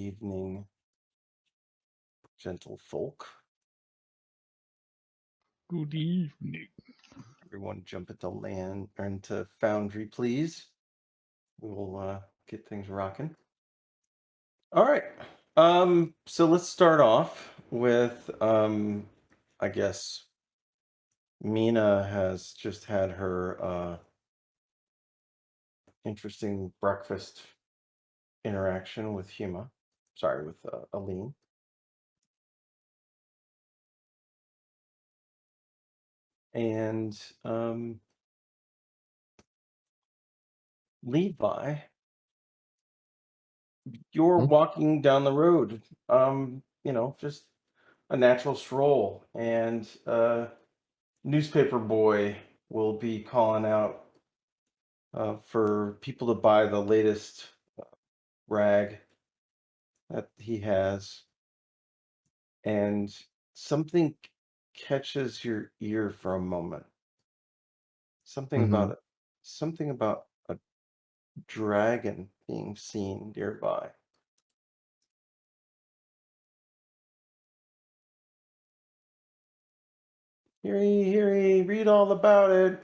evening, gentle folk. Good evening. Everyone jump into land or into Foundry, please. We will get things rocking. All right. So let's start off with I guess Mina has just had her interesting breakfast interaction with Huma. Sorry, with Aleen. And Levi, you're walking down the road, just a natural stroll, and newspaper boy will be calling out for people to buy the latest rag that he has, and something catches your ear for a moment. Something about it. Something about a dragon being seen nearby. Heary, read all about it.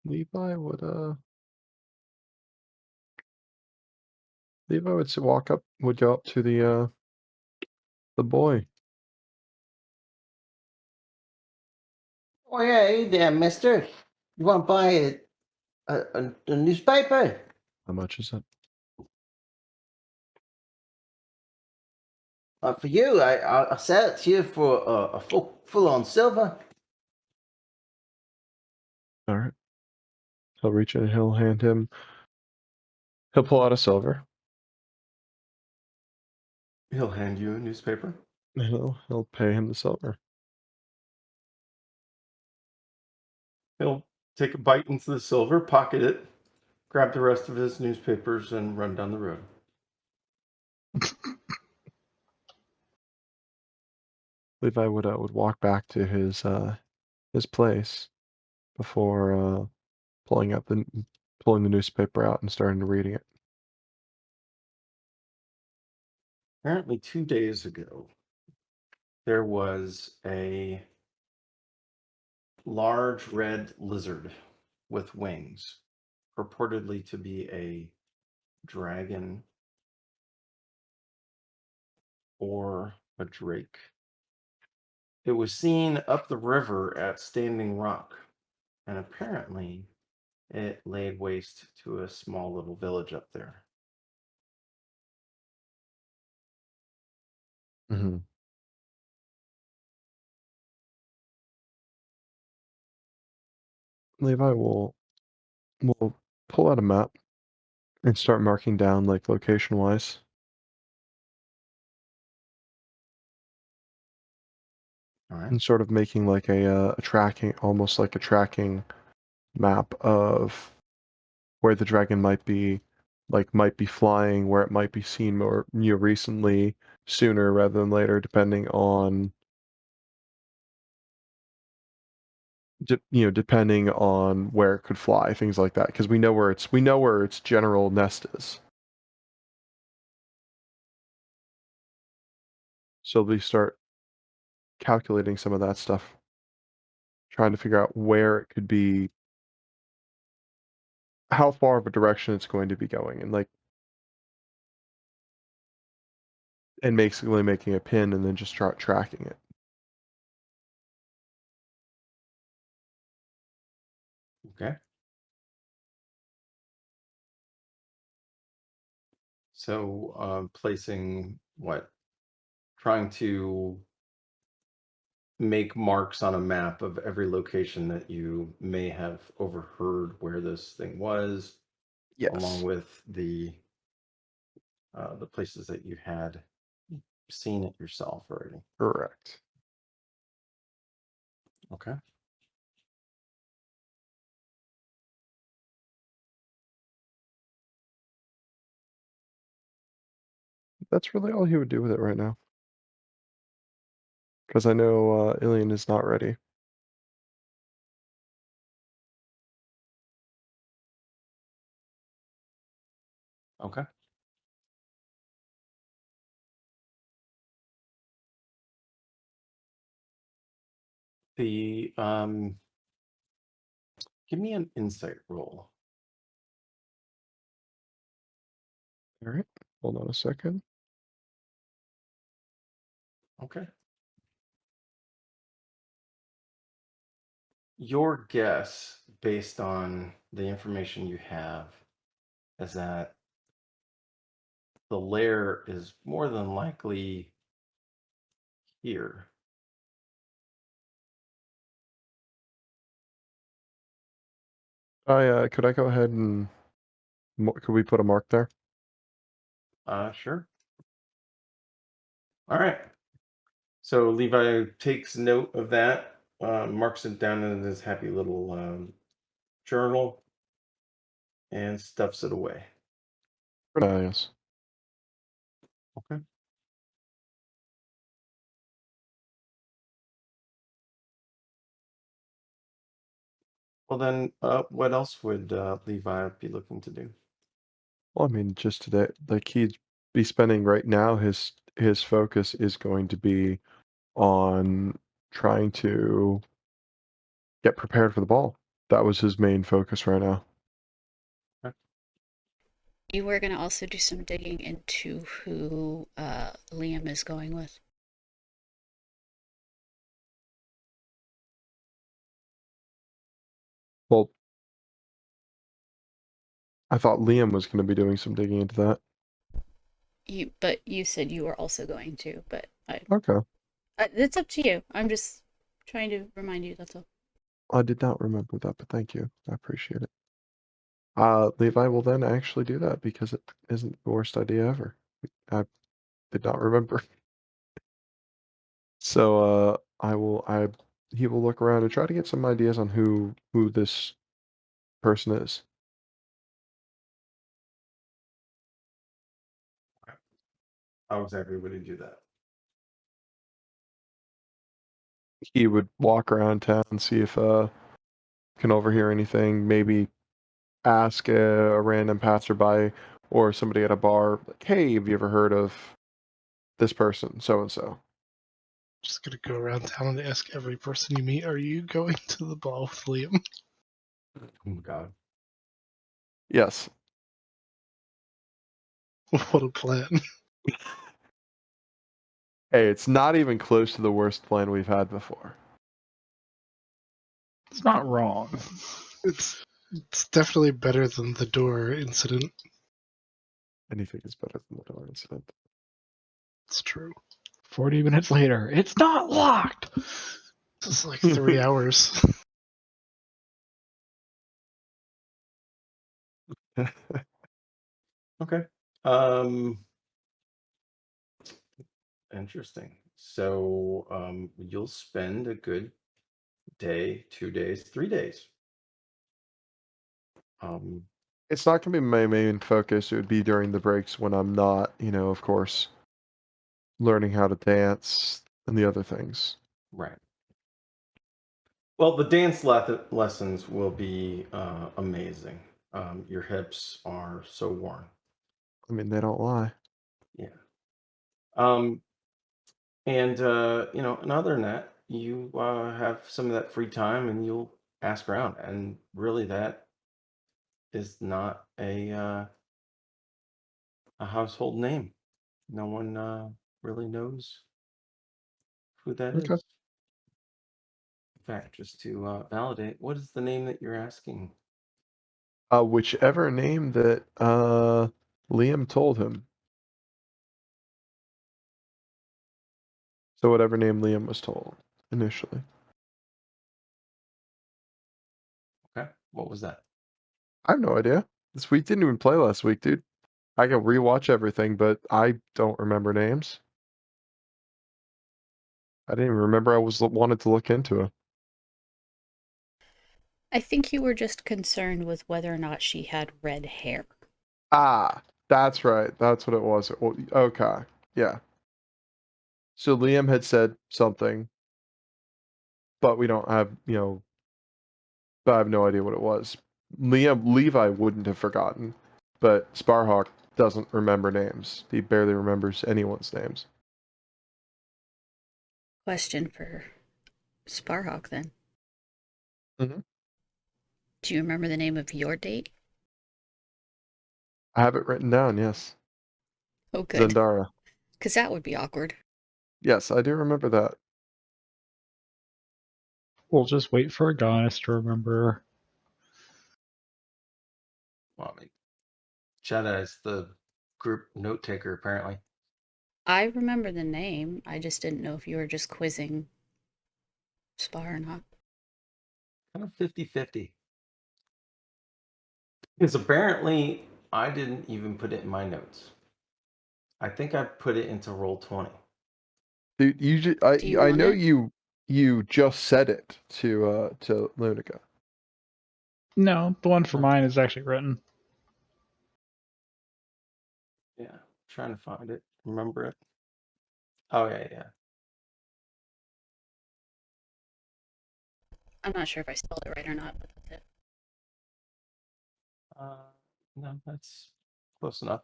Levi would go up to the boy. Oh yeah, hey there, mister. You want to buy a newspaper? How much is it? For you, I'll sell it to you for a full on silver. All right. He'll reach in and he'll hand him. He'll pull out a silver. He'll hand you a newspaper. And he'll pay him the silver. He'll take a bite into the silver, pocket it, grab the rest of his newspapers, and run down the road. Levi would walk back to his place before pulling the newspaper out and starting to reading it. Apparently 2 days ago, there was a large red lizard with wings, purportedly to be a dragon or a drake. It was seen up the river at Standing Rock, and apparently it laid waste to a small little village up there. Levi will pull out a map and start marking down like location wise. All right. And sort of making like almost like a tracking map of where the dragon might be flying, where it might be seen more recently, sooner rather than later, depending on depending on where it could fly, things like that, because we know where its general nest is. So we start calculating some of that stuff, trying to figure out where it could be, how far of a direction it's going to be going, and basically making a pin and then just start tracking it. Okay. So placing what? Trying to make marks on a map of every location that you may have overheard where this thing was, along Yes. with the places that you had seen it yourself already. Correct. Okay. That's really all he would do with it right now. Because I know Illian is not ready. Okay. The give me an insight roll. All right. Hold on a second. Okay. Your guess, based on the information you have, is that the lair is more than likely here. Could I go ahead and could we put a mark there? Sure. All right. So Levi takes note of that, marks it down in his happy little journal, and stuffs it away. Yes. Okay. Well then, what else would Levi be looking to do? Well, I mean, just today, like he'd be spending right now. His focus is going to be on trying to get prepared for the ball. That was his main focus right now. You were going to also do some digging into who Liam is going with. Well, I thought Liam was going to be doing some digging into that. But you said you were also going to. But Okay. It's up to you. I'm just trying to remind you. That's all. I did not remember that, but thank you. I appreciate it. Levi will then actually do that because it isn't the worst idea ever. I did not remember. So he will look around and try to get some ideas on who this person is. How exactly would he do that? He would walk around town and see if can overhear anything, maybe ask a random passerby or somebody at a bar, like, hey, have you ever heard of this person, so and so? Just gonna go around town and ask every person you meet, are you going to the ball with Liam? Oh my god. Yes. What a plan. Hey, it's not even close to the worst plan we've had before. It's not wrong. It's definitely better than the door incident. Anything is better than the door incident. It's true. 40 minutes later, it's not locked! This is like 3 hours. Okay. Interesting. So you'll spend a good day, 2 days, 3 days. It's not going to be my main focus. It would be during the breaks when I'm not, of course, learning how to dance and the other things. Right. Well, the dance lessons will be amazing. Your hips are so worn. I mean, they don't lie. Yeah. And and other than that, you have some of that free time, and you'll ask around. And really, that is not a household name. No one really knows who that Okay. is. In fact, just to validate, what is the name that you're asking? Whichever name that Liam told him. So whatever name Liam was told initially. Okay, what was that? I have no idea. This week didn't even play last week, dude. I can rewatch everything, but I don't remember names. I didn't even remember I wanted to look into it. I think you were just concerned with whether or not she had red hair. Ah, that's right. That's what it was. Okay. Yeah. So Liam had said something, but we don't have, but I have no idea what it was. Levi wouldn't have forgotten, but Sparhawk doesn't remember names. He barely remembers anyone's names. Question for Sparhawk then. Mhm. Do you remember the name of your date? I have it written down, yes. Oh, good. Zendara. Because that would be awkward. Yes, I do remember that. We'll just wait for Agonis to remember. Well, I mean, Jedi is the group note taker, apparently. I remember the name. I just didn't know if you were just quizzing Spar or not. Kind of 50-50. Because apparently I didn't even put it in my notes. I think I put it into Roll20. Dude, Do you I want know it? you just said it to Lunaga. No, the one for Huh. mine is actually written. Yeah, trying to find it. Remember it? Oh, yeah. I'm not sure if I spelled it right or not, but that's it. No, that's close enough.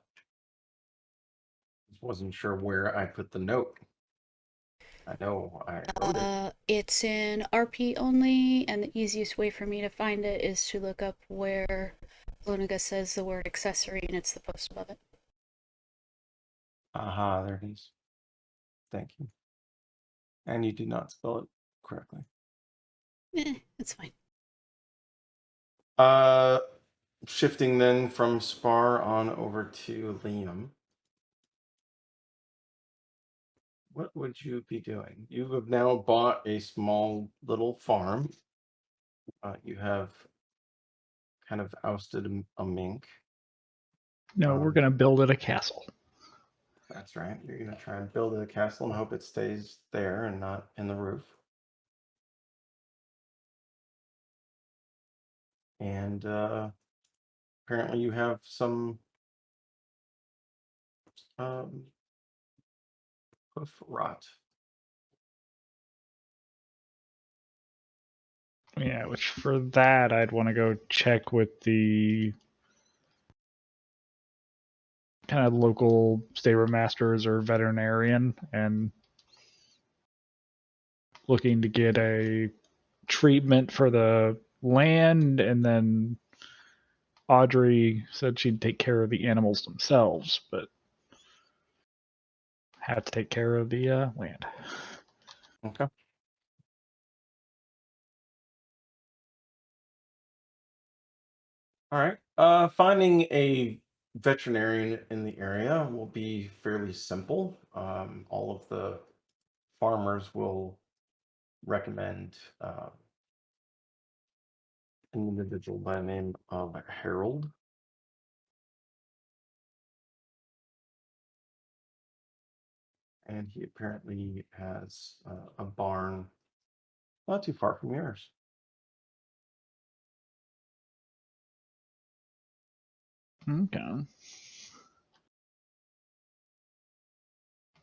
Just wasn't sure where I put the note. I know I wrote it. It's in RP only, and the easiest way for me to find it is to look up where Lunaga says the word accessory, and it's the post above it. Aha, there it is. Thank you. And you did not spell it correctly. It's fine. Shifting then from Spar on over to Liam. What would you be doing? You have now bought a small little farm. You have kind of ousted a mink. No, we're going to build it a castle. That's right. You're going to try and build a castle and hope it stays there and not in the roof. And apparently you have some hoof rot. Yeah, which for that, I'd want to go check with the kind of local stable masters or veterinarian and looking to get a treatment for the land, and then Audrey said she'd take care of the animals themselves, but had to take care of the land. Okay. All right. Finding a veterinarian in the area will be fairly simple. All of the farmers will recommend an individual by the name of Harold. And he apparently has a barn not too far from yours. Okay.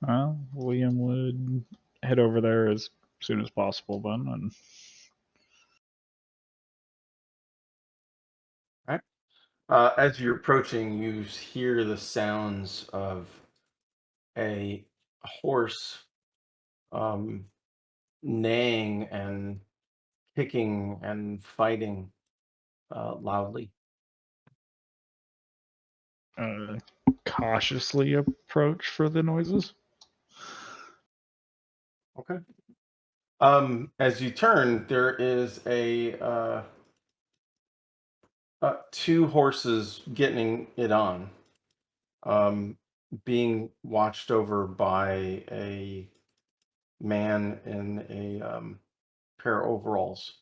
Well, William would head over there as soon as possible then, and As you're approaching, you hear the sounds of a horse neighing and kicking and fighting loudly. cautiously approach for the noises. Okay. As you turn, there is two horses getting it on, being watched over by a man in a pair of overalls.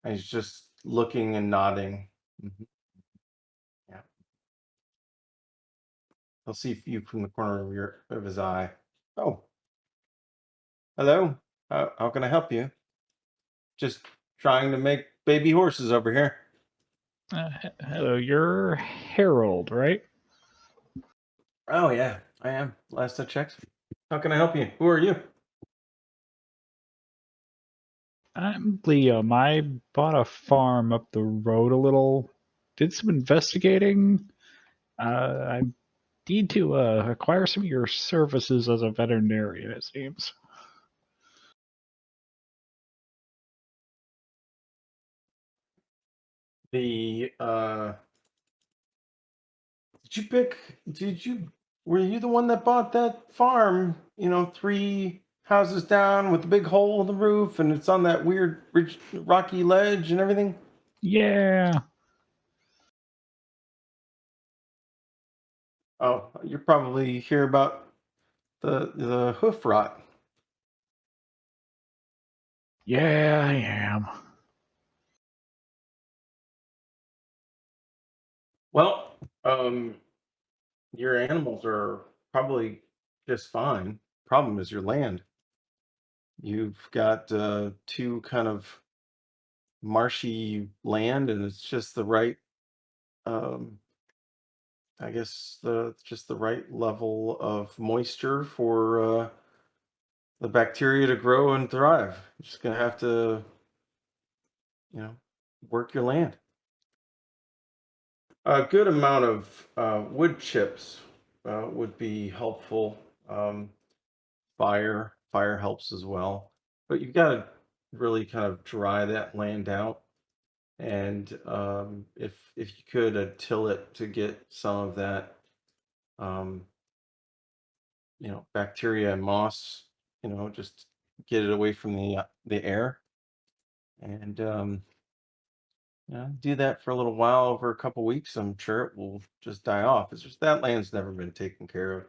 And he's just looking and nodding. Yeah. He'll see you from the corner of his eye. Oh, hello. How can I help you? Just trying to make baby horses over here. Hello, you're Harold, right? Oh yeah, I am. Last I checked. How can I help you? Who are you? I'm Liam. I bought a farm up the road a little. Did some investigating. I need to acquire some of your services as a veterinarian, it seems. The were you the one that bought that farm, 3 houses down with the big hole in the roof and it's on that weird rocky ledge and everything? Yeah. Oh, you're probably hear about the hoof rot. Yeah, I am. Well, your animals are probably just fine. Problem is your land. You've got 2 kind of marshy land, and it's just the right, um, I guess just the right level of moisture for the bacteria to grow and thrive. You're just gonna have to, you know, work your land. A good amount of wood chips would be helpful. Um, fire helps as well, but you've got to really kind of dry that land out, and if you could till it to get some of that, um, bacteria and moss, just get it away from the air, and do that for a little while over a couple weeks. I'm sure it will just die off. It's just that land's never been taken care of.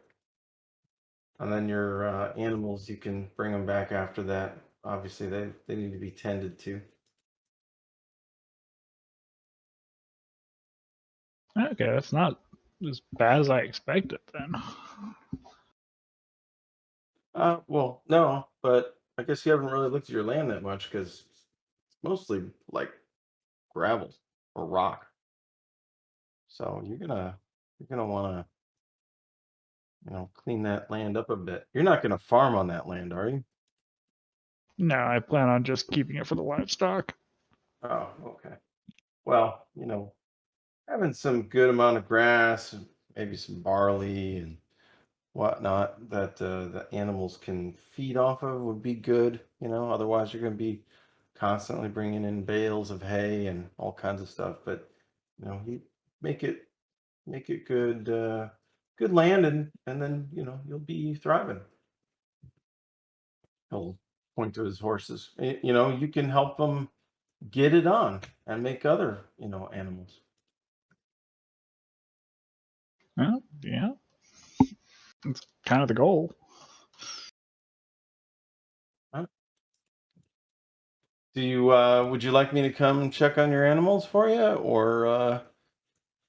And then your animals, you can bring them back after that. Obviously, they need to be tended to. Okay, that's not as bad as I expected then. Well, no, but I guess you haven't really looked at your land that much because it's mostly like gravel or rock. So you're gonna want to clean that land up a bit. You're not gonna farm on that land, are you? No, I plan on just keeping it for the livestock. Oh, okay. Well, having some good amount of grass, and maybe some barley and whatnot that the animals can feed off of would be good. Otherwise you're going to be constantly bringing in bales of hay and all kinds of stuff. But you make it good, good land, and then you'll be thriving. He'll point to his horses. You can help them get it on and make other animals. Well, yeah, it's kind of the goal. Huh? Would you like me to come check on your animals for you, or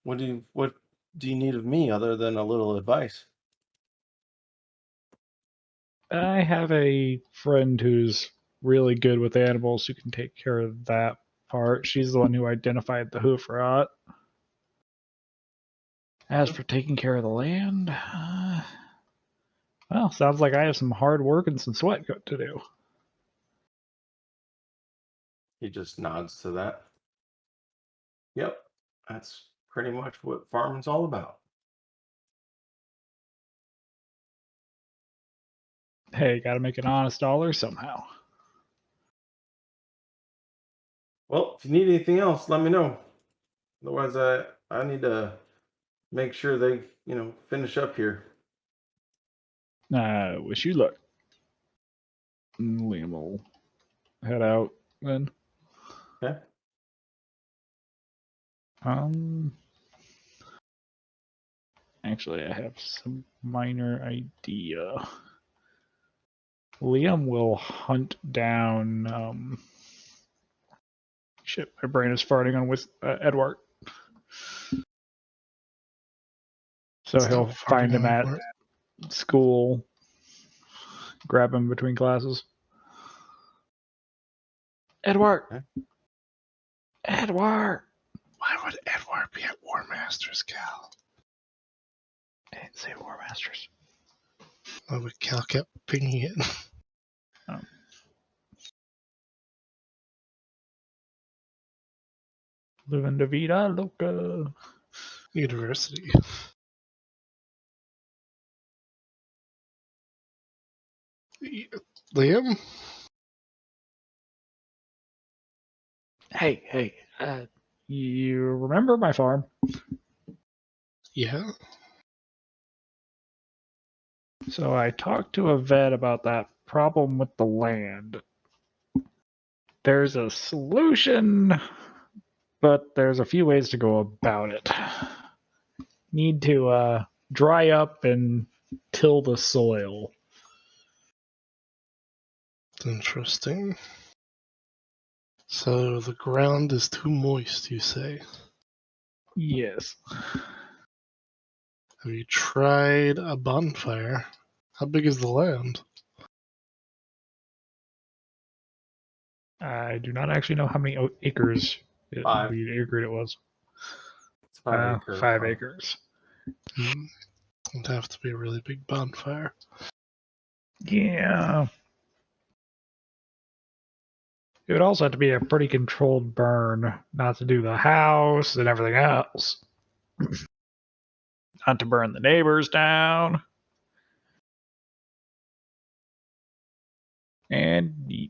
what do you need of me other than a little advice? I have a friend who's really good with animals who can take care of that part. She's the one who identified the hoof rot. As for taking care of the land, well, sounds like I have some hard work and some sweat to do. He just nods to that. Yep, that's pretty much what farming's all about. Hey, gotta make an honest dollar somehow. Well, if you need anything else, let me know. Otherwise, I need to make sure they finish up here. Wish you luck. Liam will head out then. Okay. Actually, I have some minor idea. Liam will hunt down. Shit, my brain is farting on with Edouart. So Stop he'll find farting him on at Edouart. school, grab him between classes. Edouart! Okay. Edouart! Why would Edouart be at War Masters, Cal? I didn't say War Masters. Oh, but Cal kept pinging it. Living the vida loca. University. Liam? Hey, you remember my farm? Yeah? So I talked to a vet about that problem with the land. There's a solution, but there's a few ways to go about it. Need to dry up and till the soil. Interesting. So the ground is too moist, you say? Yes. Have you tried a bonfire? How big is the land? I do not actually know how many acres Five. we agreed it was. It's 5 acre. 5 farm. acres. It'd have to be a really big bonfire. Yeah. It would also have to be a pretty controlled burn, not to do the house and everything else. Not to burn the neighbors down. And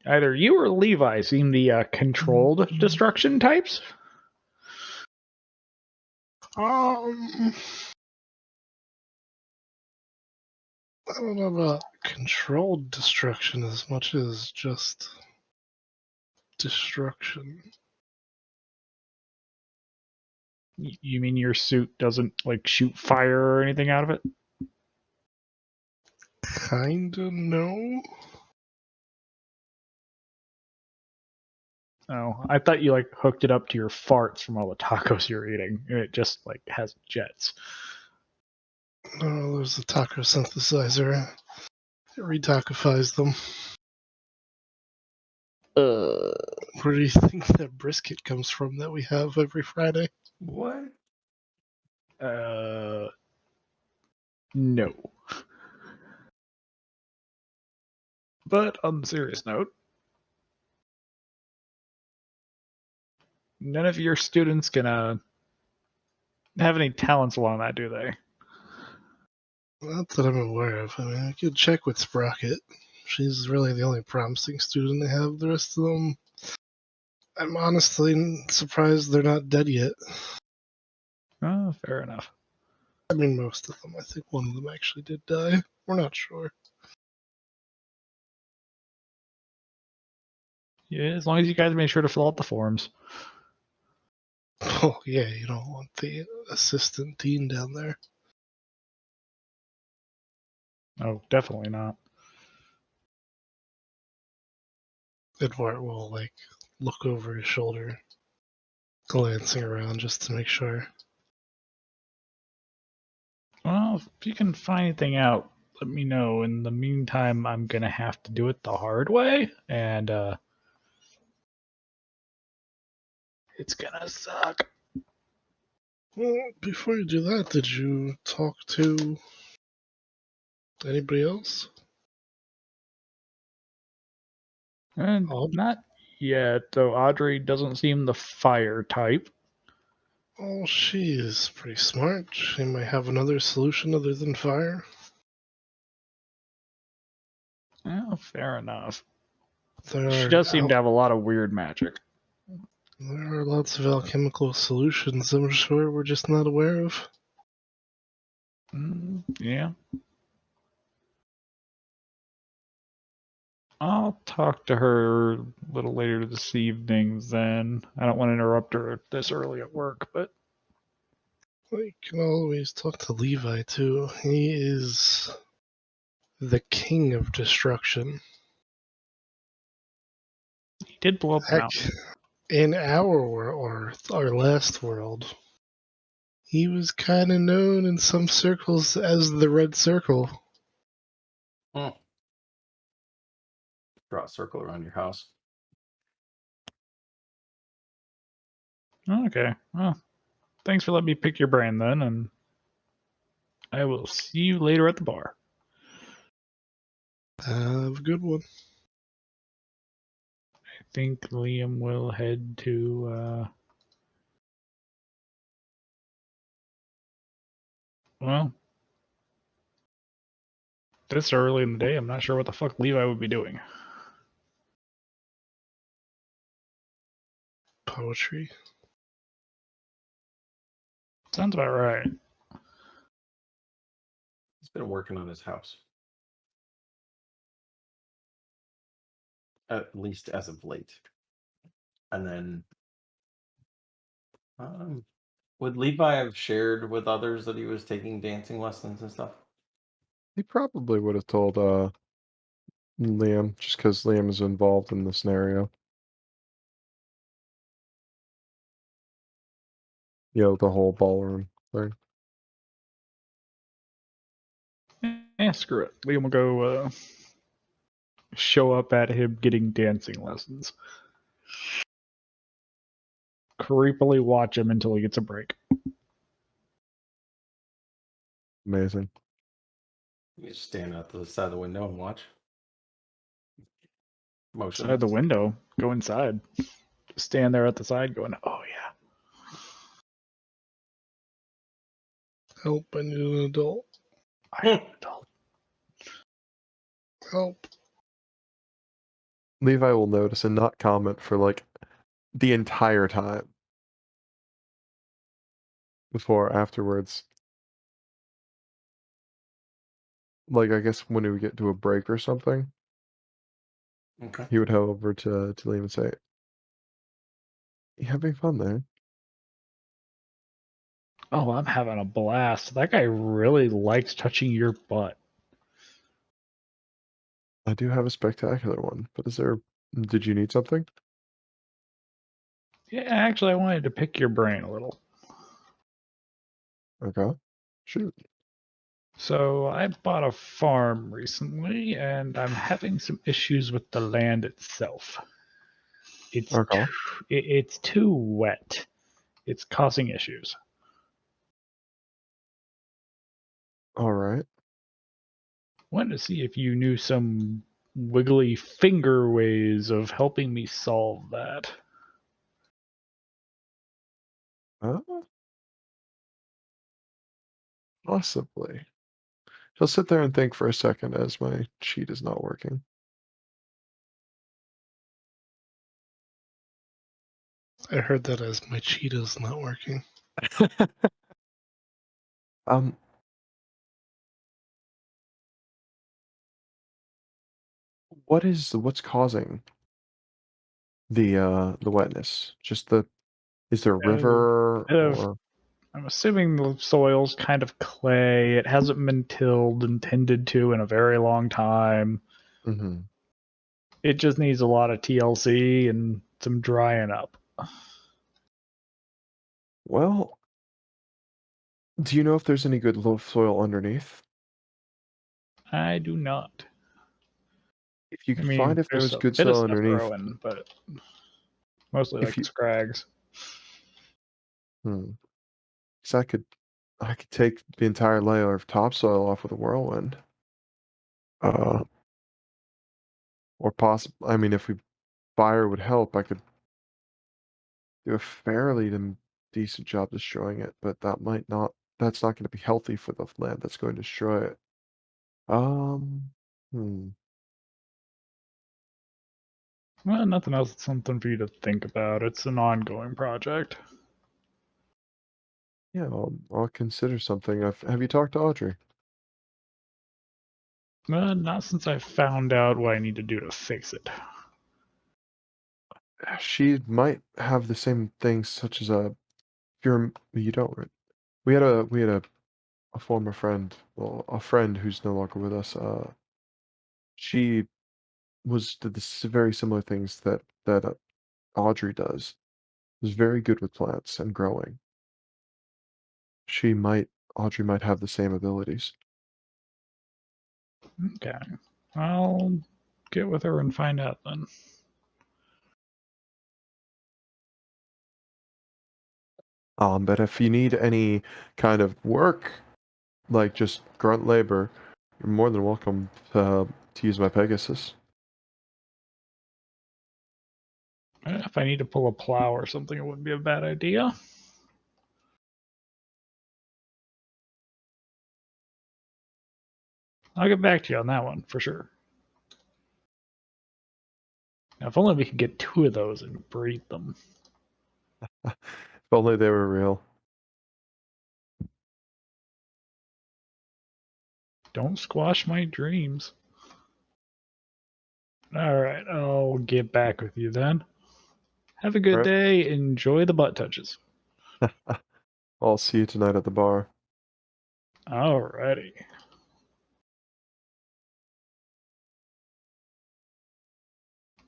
either you or Levi seem the controlled destruction types. I don't know about controlled destruction as much as just destruction. You mean your suit doesn't like shoot fire or anything out of it? Kinda no. Oh, I thought you like hooked it up to your farts from all the tacos you're eating. And it just like has jets. No, there's a taco synthesizer. It re-tacofies them. Where do you think that brisket comes from that we have every Friday? What? No. But on the serious note, none of your students can have any talents along that, do they? Not that I'm aware of. I mean, I could check with Sprocket. She's really the only promising student I have. The rest of them, I'm honestly surprised they're not dead yet. Oh, fair enough. I mean, most of them. I think one of them actually did die. We're not sure. Yeah, as long as you guys make sure to fill out the forms. Oh, yeah, you don't want the assistant dean down there. Oh, definitely not. Edouart will, look over his shoulder, glancing around just to make sure. Well, if you can find anything out, let me know. In the meantime, I'm gonna have to do it the hard way, and it's gonna suck. Well, before you do that, did you talk to anybody else? And not yet, though. Audrey doesn't seem the fire type. Oh, she is pretty smart. She might have another solution other than fire. Well, fair enough. There She are does seem to have a lot of weird magic. There are lots of alchemical solutions I'm sure we're just not aware of. Yeah. I'll talk to her a little later this evening then. I don't want to interrupt her this early at work, but We can always talk to Levi too. He is the king of destruction. he did blow up the Heck, mountain. in our world, or our last world, he was kind of known in some circles as the Red Circle. Draw a circle around your house. Okay. Well, thanks for letting me pick your brain then, and I will see you later at the bar. Have a good one. I think Liam will head to, well, this early in the day, I'm not sure what the fuck Levi would be doing. Poetry. Sounds about right. He's been working on his house. At least as of late. And then would Levi have shared with others that he was taking dancing lessons and stuff? He probably would have told Liam, just because Liam is involved in the scenario. You know, the whole ballroom thing. Screw it. Liam will go show up at him getting dancing lessons. Creepily watch him until he gets a break. Amazing. You just stand out to the side of the window and watch. Outside the window, go inside. Just stand there at the side going, oh yeah. Help, I need an adult. I am an adult. Help. Levi will notice and not comment for like the entire time. Before afterwards. Like, I guess when we get to a break or something, Okay. he would head over to Liam and say, "You having fun there?" Oh, I'm having a blast. That guy really likes touching your butt. I do have a spectacular one, but did you need something? Yeah, actually, I wanted to pick your brain a little. Okay. Shoot. So I bought a farm recently, and I'm having some issues with the land itself. Okay. It's too wet. It's causing issues. All right. Wanted to see if you knew some wiggly finger ways of helping me solve that. Possibly. He'll sit there and think for a second as my sheet is not working. I heard that as my cheetah's not working. What's causing the wetness? Is there a river or I'm assuming the soil's kind of clay. It hasn't been tilled and tended to in a very long time. mm-hmm. It just needs a lot of TLC and some drying up. Well, do you know if there's any good low soil underneath? I do not. If you I could mean, find if there's there's a good bit of soil stuff underneath, growing, but mostly if like you scrags. hmm, 'cause I could take the entire layer of topsoil off with a whirlwind. Uh, or possibly, I mean, if fire would help, I could do a fairly decent job destroying it, but that's not going to be healthy for the land that's going to destroy it. Um, hmm. Well, nothing else. It's something for you to think about. It's an ongoing project. Yeah, I'll consider something. Have you talked to Audrey? Not since I found out what I need to do to fix it. She might have the same things, such as you don't. We had a former friend, well, a friend who's no longer with us. She did this very similar things that Audrey does. Was very good with plants and growing. Audrey might have the same abilities. Okay. I'll get with her and find out then. But if you need any kind of work like just grunt labor, you're more than welcome to use my Pegasus. If I need to pull a plow or something, it wouldn't be a bad idea. I'll get back to you on that one for sure. Now, if only we could get 2 of those and breed them. If only they were real. Don't squash my dreams. Alright, I'll get back with you then. Have a good Right. day. Enjoy the butt touches. I'll see you tonight at the bar. Alrighty.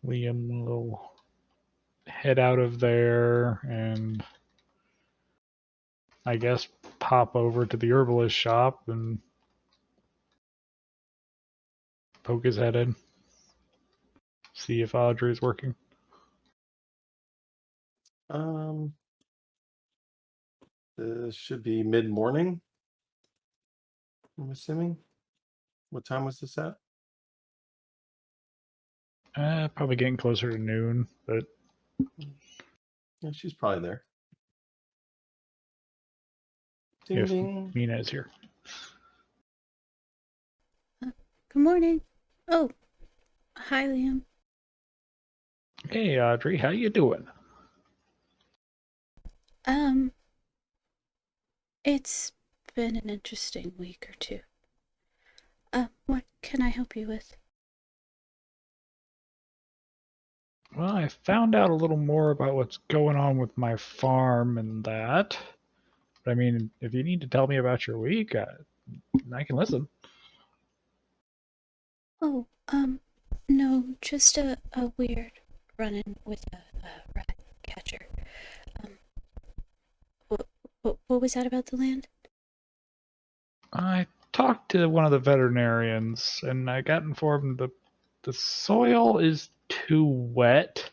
Liam will head out of there and I guess pop over to the herbalist shop and poke his head in. See if Audrey's working. This should be mid-morning, I'm assuming. What time was this at? Probably getting closer to noon, but Yeah, she's probably there. Ding if ding. Mina is here. Good morning. Oh, hi, Liam. Hey Audrey, how you doing? It's been an interesting week or two. What can I help you with? Well, I found out a little more about what's going on with my farm and that. But I mean, if you need to tell me about your week, I can listen. Oh, no, just a weird run-in with a rat catcher. What was that about the land? I talked to one of the veterinarians, and I got informed the soil is too wet.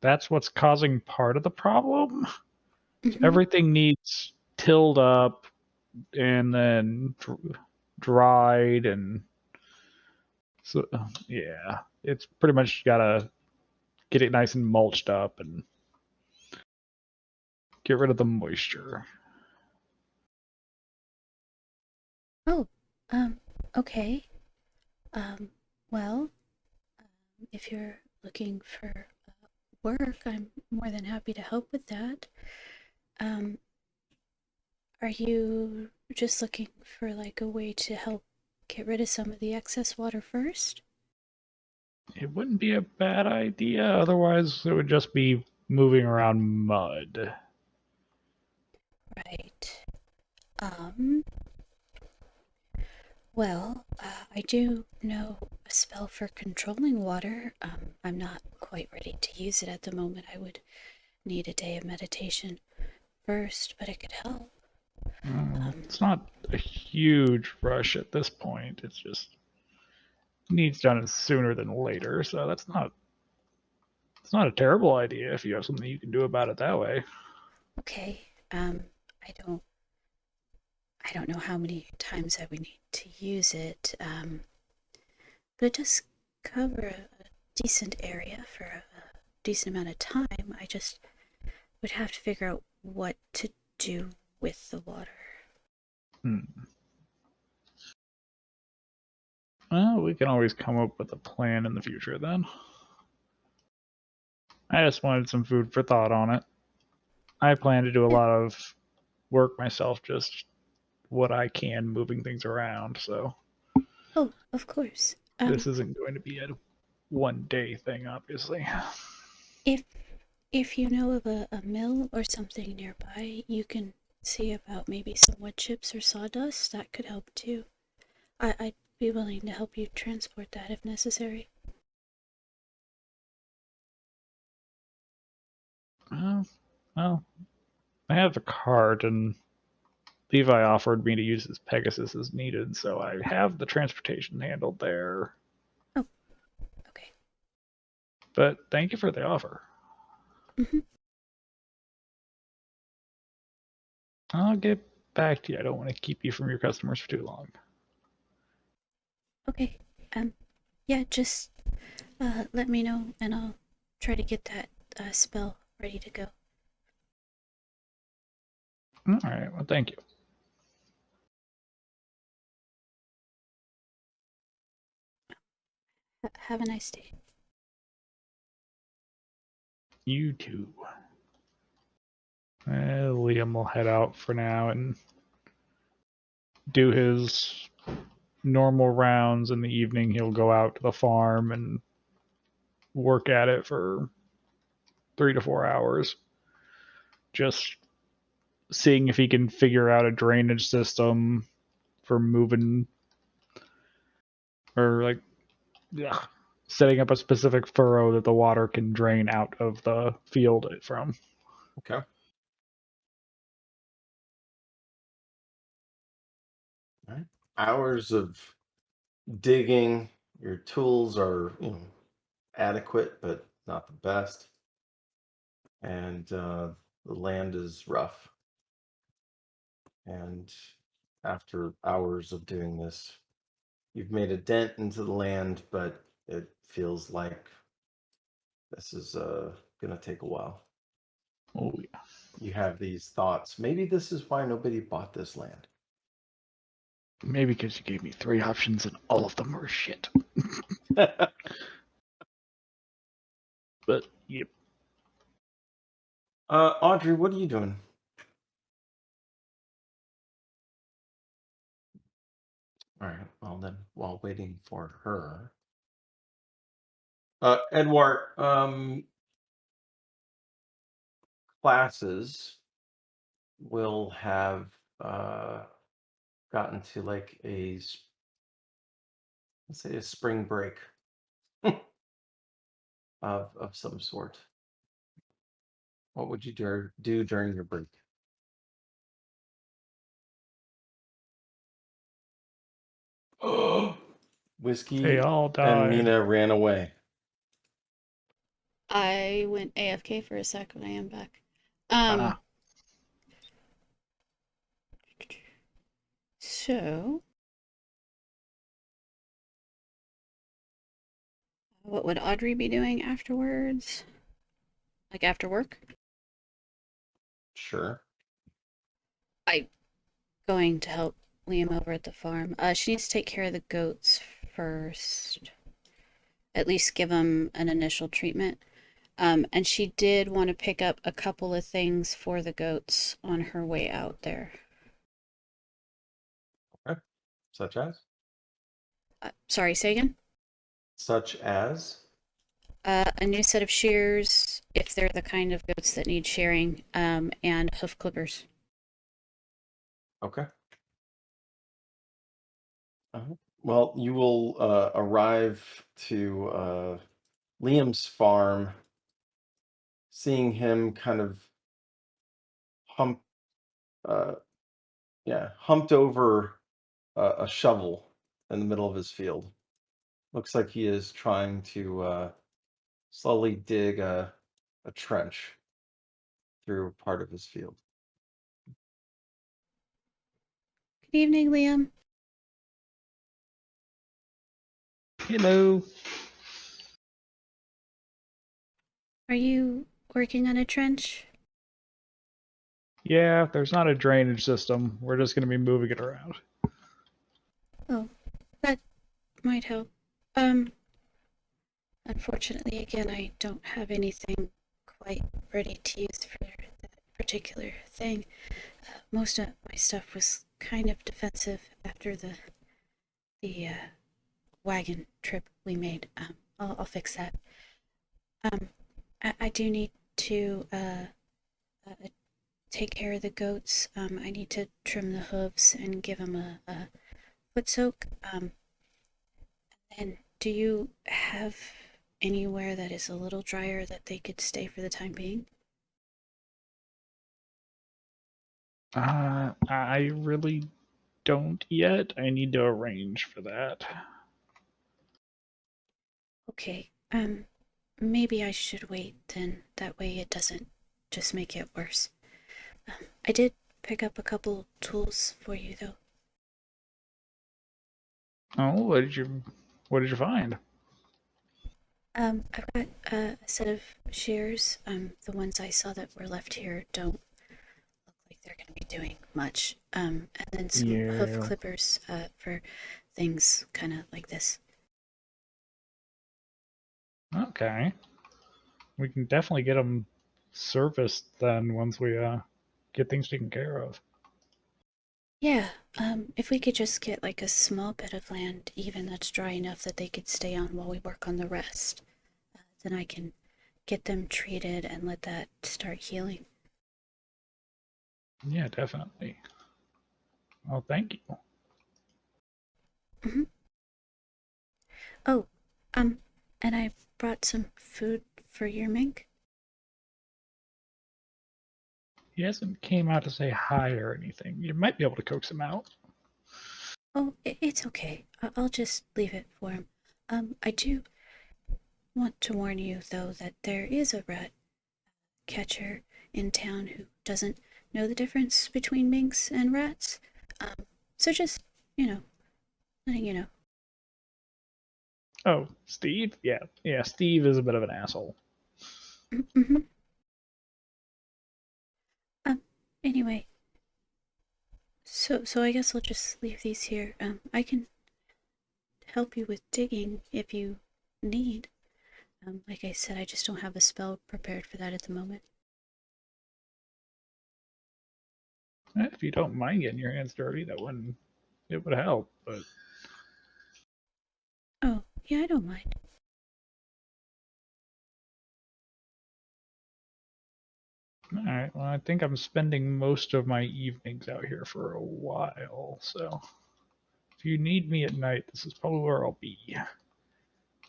That's what's causing part of the problem. Mm-hmm. Everything needs tilled up and then dried, and so yeah, it's pretty much gotta get it nice and mulched up and get rid of the moisture. Oh, okay. Well, if you're looking for work, I'm more than happy to help with that. Are you just looking for like a way to help get rid of some of the excess water first? It wouldn't be a bad idea, otherwise it would just be moving around mud. Right. Well, I do know a spell for controlling water. I'm not quite ready to use it at the moment. I would need a day of meditation first, but it could help. It's not a huge rush at this point. It's just needs done sooner than later, so it's not a terrible idea if you have something you can do about it that way. Okay. I don't know how many times I would need to use it. But it does cover a decent area for a decent amount of time. I just would have to figure out what to do with the water. Well, we can always come up with a plan in the future then. I just wanted some food for thought on it. I plan to do a lot of work myself, just what I can moving things around, so Oh, of course. this isn't going to be a one-day thing, obviously. If you know of a mill or something nearby, you can see about maybe some wood chips or sawdust. That could help too. I'd be willing to help you transport that if necessary. Well, I have the cart, and Levi offered me to use his Pegasus as needed, so I have the transportation handled there. Oh, okay. But thank you for the offer. Mm-hmm. I'll get back to you. I don't want to keep you from your customers for too long. Okay. Yeah, just let me know and I'll try to get that spell ready to go. All right. Well, thank you. Have a nice day. You too. Liam will head out for now and do his normal rounds. In the evening, he'll go out to the farm and work at it for 3 to 4 hours. Just seeing if he can figure out a drainage system for moving, or like, ugh, setting up a specific furrow that the water can drain out of the field from. Okay. All right. Hours of digging. Your tools are, adequate, but not the best. And the land is rough. And after hours of doing this, you've made a dent into the land, but it feels like this is going to take a while. Oh, yeah. You have these thoughts. Maybe this is why nobody bought this land. Maybe because you gave me 3 options and all of them were shit. But, yep. Audrey, what are you doing? All right. Well, then, while waiting for her, Edouart, classes will have gotten to like let's say a spring break of some sort. What would you do during your break? Whiskey They all and died. Mina ran away. I went AFK for a sec, but I am back. So, what would Audrey be doing afterwards? Like after work? Sure. I'm going to help Liam over at the farm. She needs to take care of the goats first. At least give them an initial treatment. And she did want to pick up a couple of things for the goats on her way out there. Okay. Such as? Sorry, say again? Such as? A new set of shears, if they're the kind of goats that need shearing, and hoof clippers. Okay. Well, you will arrive to Liam's farm, seeing him kind of humped over a shovel in the middle of his field. Looks like he is trying to slowly dig a trench through part of his field. Good evening, Liam. Hello. Are you working on a trench? Yeah, there's not a drainage system. We're just going to be moving it around. Oh, that might help. Unfortunately, again, I don't have anything quite ready to use for that particular thing. Most of my stuff was kind of defensive after the wagon trip we made. I'll fix that. I do need to take care of the goats. I need to trim the hooves and give them a foot soak. And do you have anywhere that is a little drier that they could stay for the time being? I really don't yet. I need to arrange for that. Okay, maybe I should wait then. That way it doesn't just make it worse. I did pick up a couple tools for you, though. Oh, what did you find? I've got a set of shears. The ones I saw that were left here don't look like they're going to be doing much. And then some hoof Yeah. clippers for things kind of like this. Okay. We can definitely get them serviced then once we get things taken care of. Yeah, if we could just get like a small bit of land, even that's dry enough that they could stay on while we work on the rest, then I can get them treated and let that start healing. Yeah, definitely. Well, thank you. Mm-hmm. Oh, and I brought some food for your mink. He hasn't came out to say hi or anything. You might be able to coax him out. Oh, it's okay. I'll just leave it for him. I do want to warn you, though, that there is a rat catcher in town who doesn't know the difference between minks and rats. So just, letting you know. Oh, Steve? Yeah, Steve is a bit of an asshole. Mm-hmm. Anyway, so I guess I'll just leave these here. I can help you with digging if you need. Like I said, I just don't have a spell prepared for that at the moment. If you don't mind getting your hands dirty, it would help, but Oh, yeah, I don't mind. alright, well I think I'm spending most of my evenings out here for a while, so if you need me at night, this is probably where I'll be.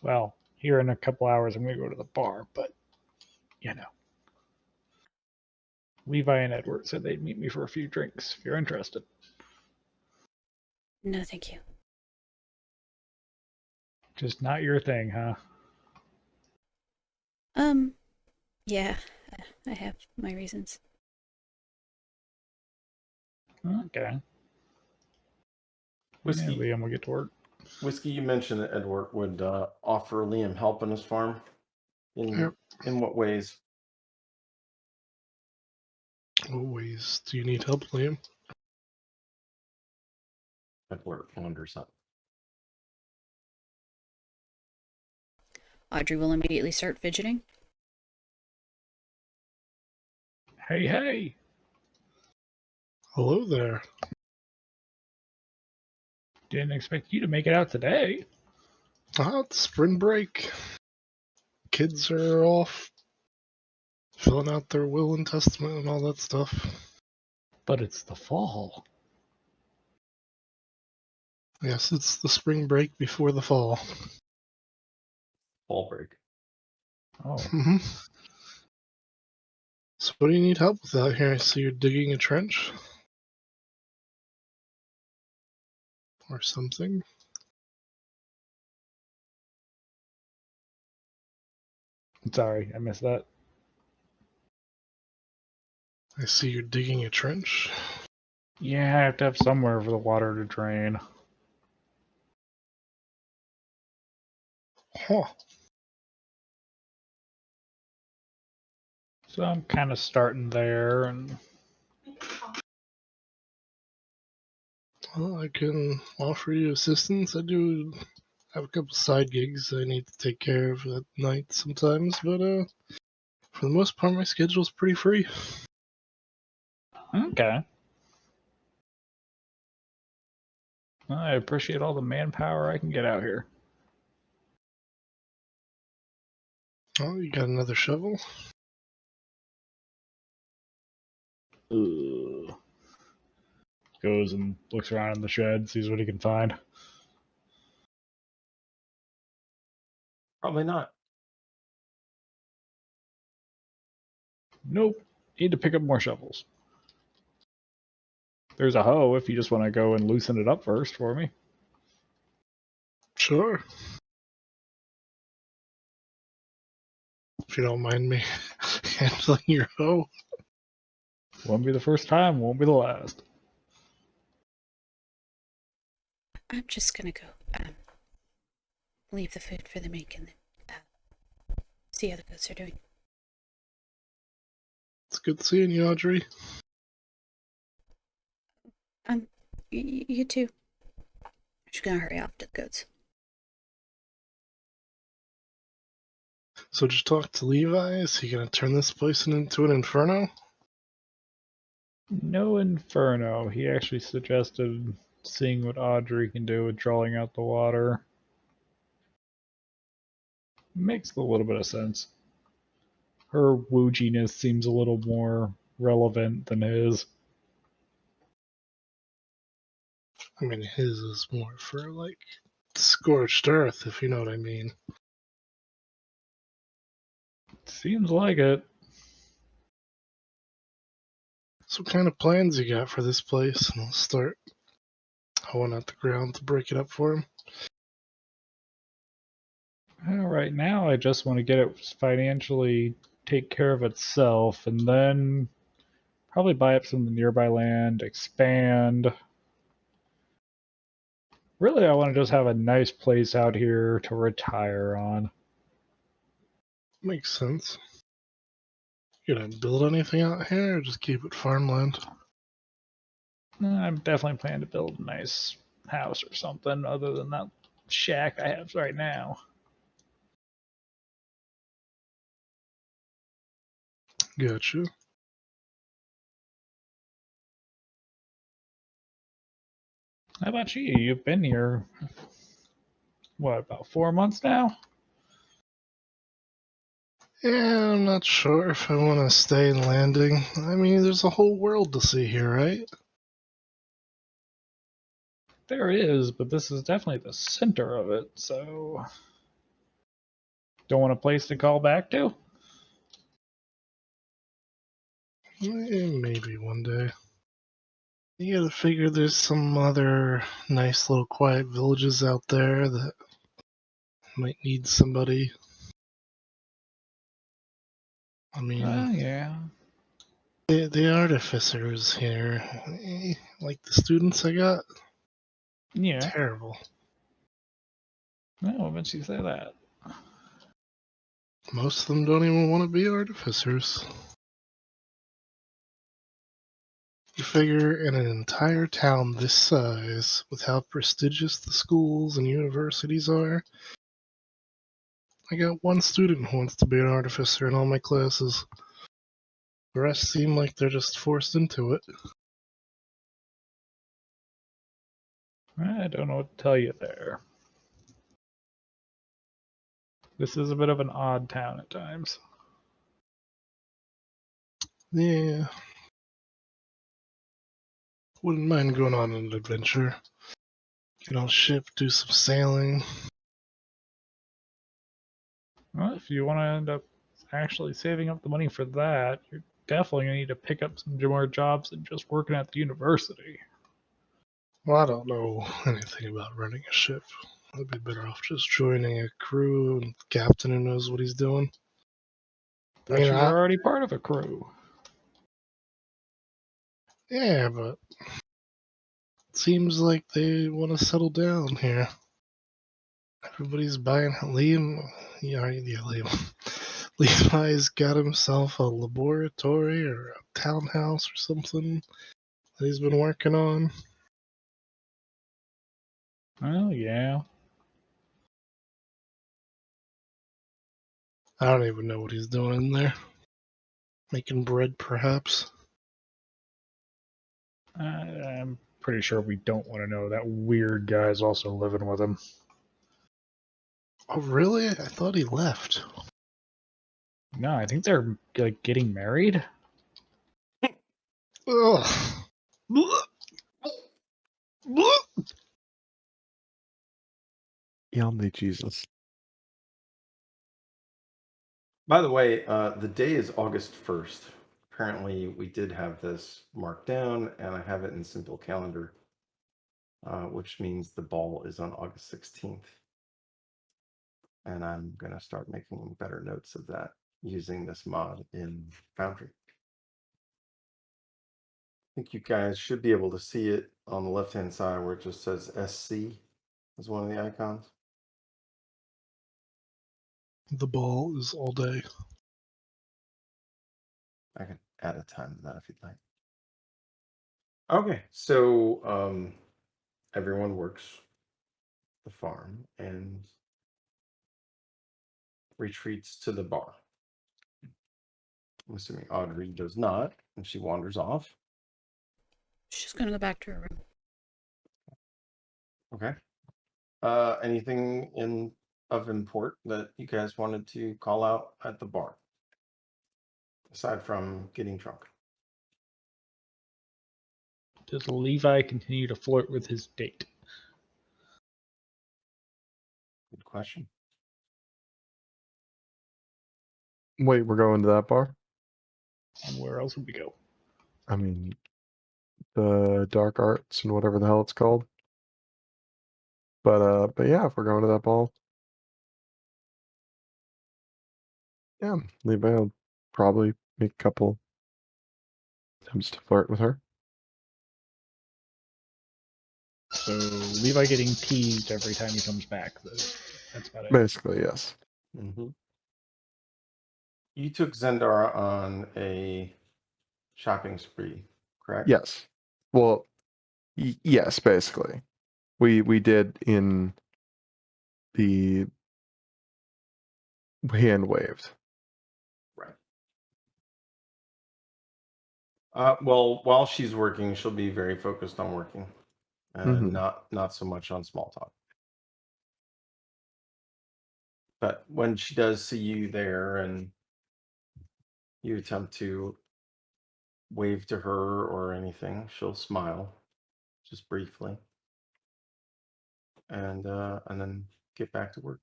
Well, here in a couple hours I'm gonna go to the bar, but you know. Levi and Edouart said they'd meet me for a few drinks if you're interested. No, thank you. Just not your thing, huh? Yeah, I have my reasons. Okay. Whiskey, Yeah, Liam will get to work. Whiskey, you mentioned that Edward would offer Liam help on his farm. Yep. In what ways? Always. Do you need help, Liam? Edward wonders up. Audrey will immediately start fidgeting. Hey! Hello there. Didn't expect you to make it out today. It's spring break. Kids are off filling out their will and testament and all that stuff. But it's the fall. Yes, it's the spring break before the fall. Fall break. Oh. Mm-hmm. So what do you need help with out here? I see you're digging a trench. Or something. Sorry, I missed that. I see you're digging a trench. Yeah, I have to have somewhere for the water to drain. Huh. So I'm kind of starting there, and Well, I can offer you assistance. I do have a couple side gigs I need to take care of at night sometimes, but for the most part, my schedule's pretty free. okay. I appreciate all the manpower I can get out here. Oh, you got another shovel? Ugh. Goes and looks around in the shed, sees what he can find. Probably not. Nope. Need to pick up more shovels. There's a hoe if you just want to go and loosen it up first for me. Sure. If you don't mind me handling your hoe. Won't be the first time, won't be the last. I'm just gonna go leave the food for the make and then see how the goats are doing. It's good seeing you, Audrey. You too. I'm just gonna hurry off to the goats. So did you talk to Levi? Is he gonna turn this place into an inferno? No inferno. He actually suggested seeing what Audrey can do with drawing out the water. Makes a little bit of sense. Her wooginess seems a little more relevant than his. I mean, his is more for, like, scorched earth, if you know what I mean. Seems like it. So what kind of plans you got for this place? And I'll start hoeing out the ground to break it up for him. Well, right now, I just want to get it financially take care of itself, and then probably buy up some of the nearby land, expand. Really, I want to just have a nice place out here to retire on. Makes sense. You gonna build anything out here, or just keep it farmland? I'm definitely planning to build a nice house or something other than that shack I have right now. Gotcha. How about you? You've been here, what, about 4 months now? Yeah, I'm not sure if I want to stay in Landing. I mean, there's a whole world to see here, right? There is, but this is definitely the center of it, so. Don't want a place to call back to? Maybe one day. You gotta figure there's some other nice little quiet villages out there that might need somebody. I mean, Yeah. the artificers here, like the students I got, Yeah. terrible. No, once you say that. Most of them don't even want to be artificers. You figure in an entire town this size, with how prestigious the schools and universities are, I got one student who wants to be an artificer in all my classes. The rest seem like they're just forced into it. I don't know what to tell you there. This is a bit of an odd town at times. Yeah. Wouldn't mind going on an adventure. Get on a ship, do some sailing. Well, if you want to end up actually saving up the money for that, you're definitely going to need to pick up some more jobs than just working at the university. Well, I don't know anything about running a ship. I'd be better off just joining a crew and captain who knows what he's doing. Thought you were already part of a crew. Yeah, but it seems like they want to settle down here. Everybody's buying Liam. Yeah, Liam. Levi's got himself a laboratory or a townhouse or something that he's been working on. Oh, yeah. I don't even know what he's doing in there. Making bread, perhaps. I'm pretty sure we don't want to know that weird guy's also living with him. Oh, really? I thought he left. No, I think they're like getting married. Ugh. Yummy Jesus. By the way, the day is August 1st. Apparently, we did have this marked down, and I have it in simple calendar, which means the ball is on August 16th. And I'm going to start making better notes of that using this mod in Foundry. think you guys should be able to see it on the left-hand side where it just says SC as one of the icons. The ball is all day. I can add a time to that if you'd like. Okay, so everyone works the farm and retreats to the bar. I'm assuming Audrey does not, and she wanders off. She's gonna go back to her room. Okay. Anything of import that you guys wanted to call out at the bar, aside from getting drunk? Does Levi continue to flirt with his date? Good question. Wait, we're going to that bar? And where else would we go? I mean, the dark arts and whatever the hell it's called. But yeah, if we're going to that ball, yeah, Levi will probably make a couple attempts to flirt with her. So Levi getting teased every time he comes back. That's about it. Basically, yes. Mm-hmm. You took Zendara on a shopping spree, correct? Yes. Well, yes, basically. We did in the hand waved. Right. Well, while she's working, she'll be very focused on working, and not so much on small talk. But when she does see you there and you attempt to wave to her or anything, she'll smile just briefly and then get back to work.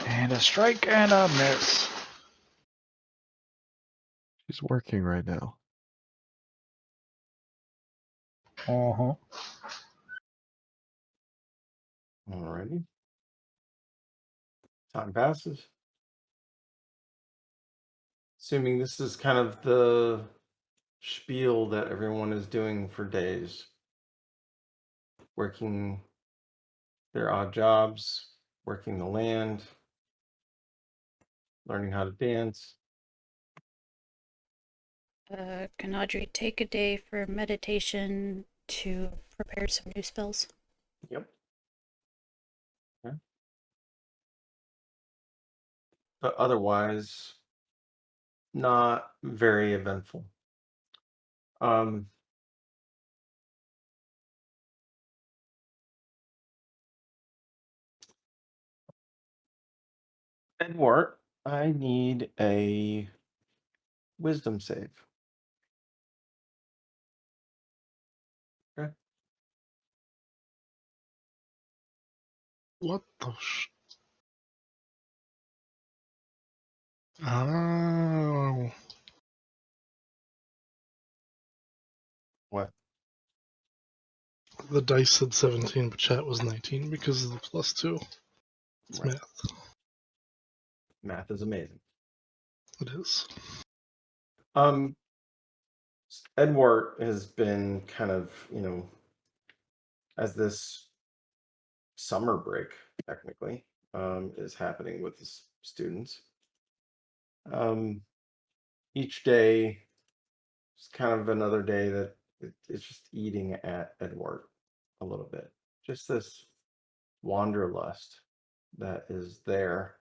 And a strike and a miss. She's working right now. Uh-huh. Alrighty. Time passes. Assuming this is kind of the spiel that everyone is doing for days. Working their odd jobs, working the land, learning how to dance. Can Audrey take a day for meditation to prepare some new spells? Yep. Okay. But otherwise, not very eventful. Edouart, I need a wisdom save. Okay. What the Oh. What? The dice said 17, but chat was 19 because of the +2. It's Right. math. Math is amazing. It is. Edouart has been kind of, as this summer break technically is happening with his students. Each day is kind of another day that it's just eating at Edouart a little bit. Just this wanderlust that is there.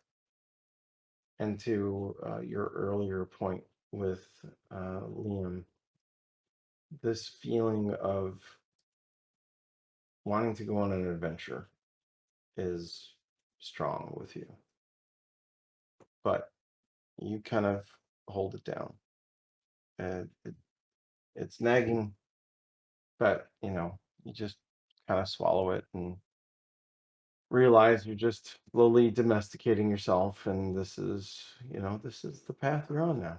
And to your earlier point with Liam, this feeling of wanting to go on an adventure is strong with you. But you kind of hold it down. And it's nagging, but you just kind of swallow it and realize you're just slowly domesticating yourself, and this is the path you're on now.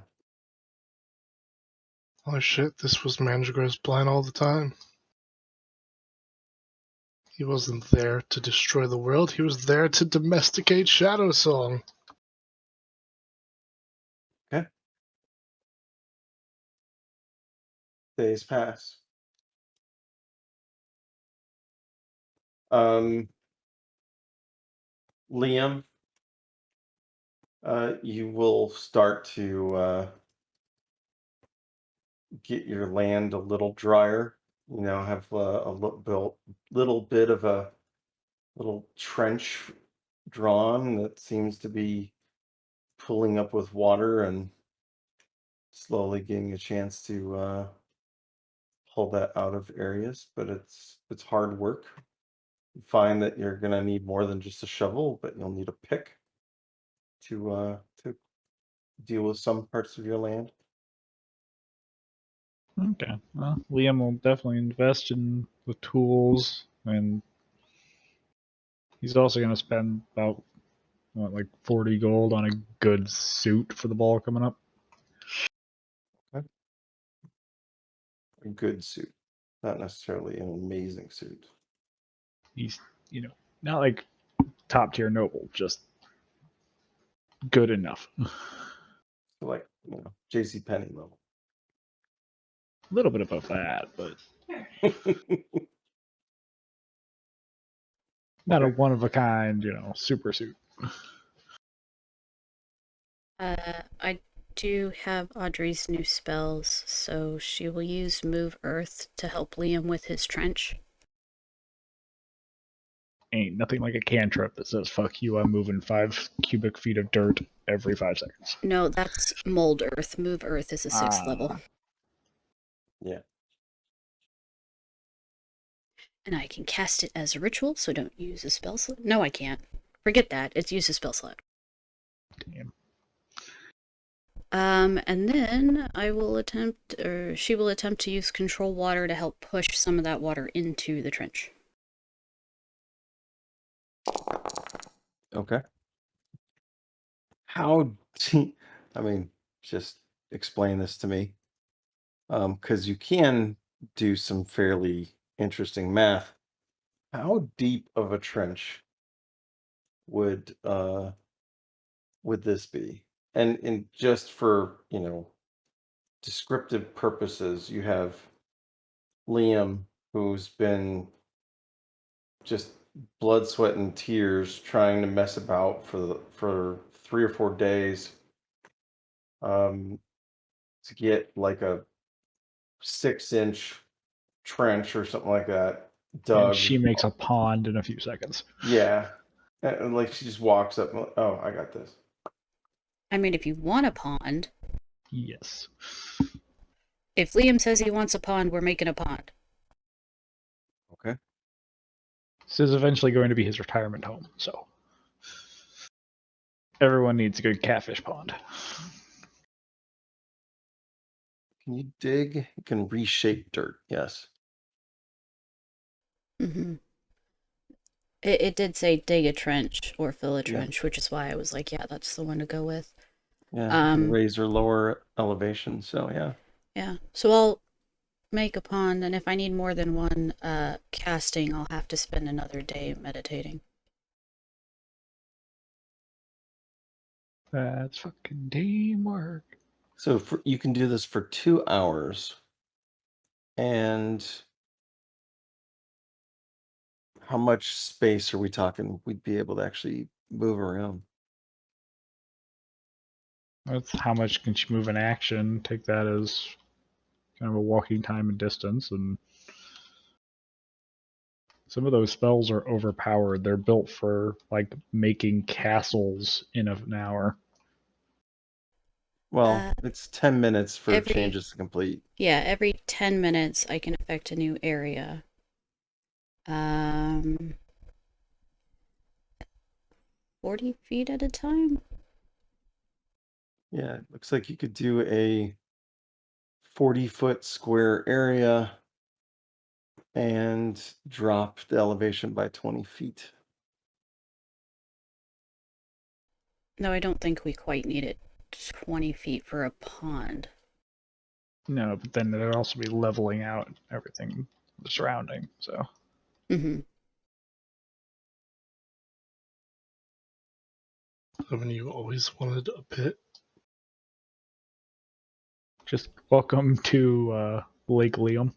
Holy shit, this was Mandragora's plan all the time. He wasn't there to destroy the world, he was there to domesticate Shadowsong. Okay. days pass. Liam, you will start to get your land a little drier. You know, have little bit of a little trench drawn that seems to be pulling up with water and slowly getting a chance to pull that out of areas. But it's hard work. You find that you're gonna need more than just a shovel, but you'll need a pick to deal with some parts of your land. Okay. Well, Liam will definitely invest in the tools, and he's also going to spend about what, like 40 gold on a good suit for the ball coming up. A good suit, not necessarily an amazing suit. He's, not like top tier noble, just good enough. So like, J.C. Penney level. A little bit above that, but not a Okay. one of a kind, super suit. I do have Audrey's new spells, so she will use Move Earth to help Liam with his trench. Ain't nothing like a cantrip that says, fuck you, I'm moving 5 cubic feet of dirt every 5 seconds. No, that's Mold Earth. Move Earth is a 6th level. Yeah. And I can cast it as a ritual, so don't use a spell slot. No, I can't. Forget that. It's use a spell slot. Damn. And then she will attempt to use control water to help push some of that water into the trench. Okay. Just explain this to me. Because you can do some fairly interesting math. How deep of a trench would this be? And just for, descriptive purposes, you have Liam, who's been just blood, sweat, and tears trying to mess about for 3 or 4 days to get like a 6-inch trench or something like that dug. And she makes a pond in a few seconds. Yeah. And like she just walks up and, oh, I got this. I mean, if you want a pond. Yes. If Liam says he wants a pond, we're making a pond. Okay. This is eventually going to be his retirement home, so everyone needs a good catfish pond. Can you dig? You can reshape dirt. Yes. Mm-hmm. It did say dig a trench or fill a trench, which is why I was like, yeah, that's the one to go with. Yeah. Raise or lower elevation. So yeah. Yeah. So I'll make a pond, and if I need more than one casting, I'll have to spend another day meditating. That's fucking teamwork. So you can do this for 2 hours. And how much space are we talking we'd be able to actually move around? That's how much can she move in action. Take that as kind of a walking time and distance. And some of those spells are overpowered. They're built for like making castles in an hour. Well, it's 10 minutes for changes to complete. Yeah, every 10 minutes I can affect a new area. 40 feet at a time? Yeah, it looks like you could do a 40-foot square area and drop the elevation by 20 feet. No, I don't think we quite need it 20 feet for a pond. No, but then it'd also be leveling out everything, the surrounding, so. Mm-hmm. Haven't you always wanted a pit? Just welcome to Lake Liam.